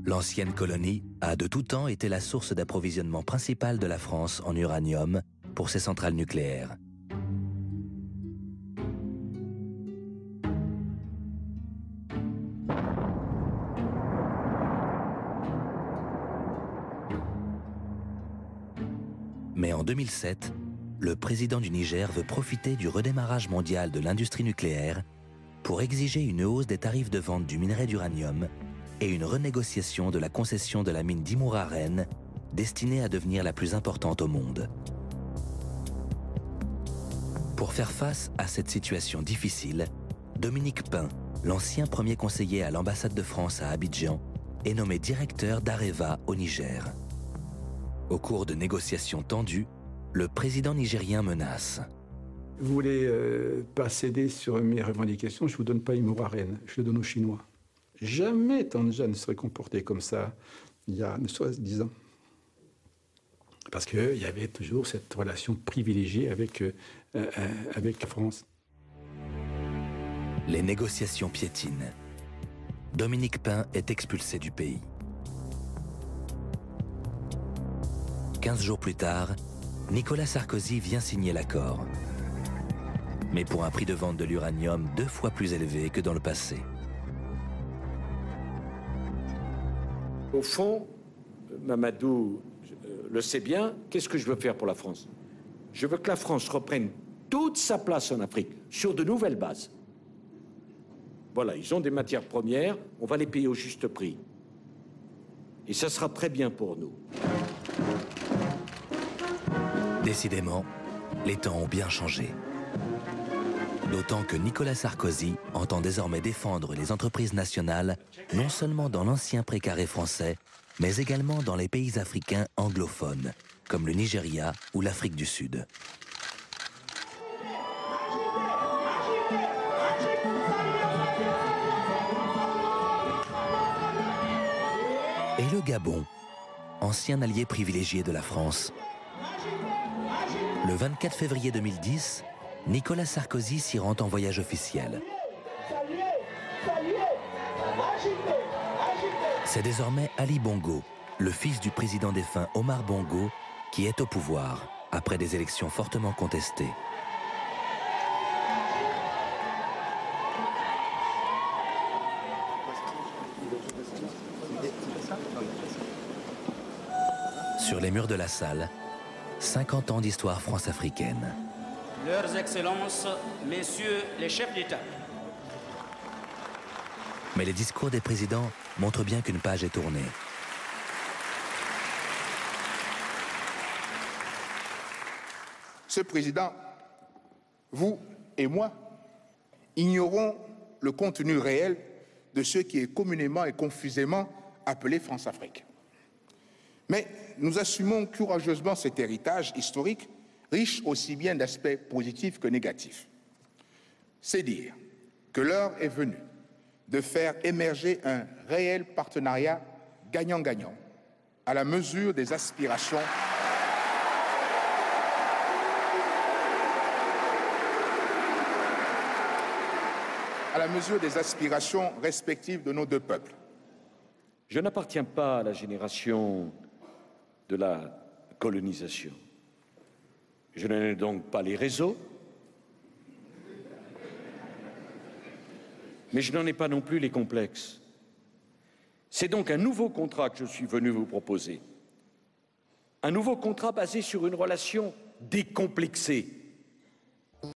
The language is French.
L'ancienne colonie a de tout temps été la source d'approvisionnement principale de la France en uranium pour ses centrales nucléaires. Mais en 2007, le président du Niger veut profiter du redémarrage mondial de l'industrie nucléaire pour exiger une hausse des tarifs de vente du minerai d'uranium et une renégociation de la concession de la mine d'Imouraren, destinée à devenir la plus importante au monde. Pour faire face à cette situation difficile, Dominique Pain, l'ancien premier conseiller à l'ambassade de France à Abidjan, est nommé directeur d'Areva au Niger. Au cours de négociations tendues, le président nigérien menace. Vous voulez pas céder sur mes revendications, je ne vous donne pas Imouraren, je le donne aux Chinois. Jamais Tandja ne serait comporté comme ça il y a ne serait-ce 10 ans. Parce qu'il y avait toujours cette relation privilégiée avec la France. Les négociations piétinent. Dominique Pain est expulsé du pays. 15 jours plus tard, Nicolas Sarkozy vient signer l'accord. Mais pour un prix de vente de l'uranium 2 fois plus élevé que dans le passé. Au fond, Mamadou le sait bien, qu'est-ce que je veux faire pour la France? Je veux que la France reprenne toute sa place en Afrique, sur de nouvelles bases. Voilà, ils ont des matières premières, on va les payer au juste prix. Et ça sera très bien pour nous. Décidément, les temps ont bien changé. D'autant que Nicolas Sarkozy entend désormais défendre les entreprises nationales, non seulement dans l'ancien précaré français, mais également dans les pays africains anglophones, comme le Nigeria ou l'Afrique du Sud. Et le Gabon, ancien allié privilégié de la France. Le 24 février 2010, Nicolas Sarkozy s'y rend en voyage officiel. C'est désormais Ali Bongo, le fils du président défunt Omar Bongo, qui est au pouvoir après des élections fortement contestées. Sur les murs de la salle, 50 ans d'histoire france-africaine. Leurs Excellences, Messieurs les chefs d'État. Mais les discours des présidents montrent bien qu'une page est tournée. Ce président, vous et moi, ignorons le contenu réel de ce qui est communément et confusément appelé France-Afrique. Mais nous assumons courageusement cet héritage historique, riche aussi bien d'aspects positifs que négatifs. C'est dire que l'heure est venue de faire émerger un réel partenariat gagnant-gagnant à la mesure des aspirations respectives de nos deux peuples. Je n'appartiens pas à la génération de la colonisation. Je n'en ai donc pas les réseaux, mais je n'en ai pas non plus les complexes. C'est donc un nouveau contrat que je suis venu vous proposer. Un nouveau contrat basé sur une relation décomplexée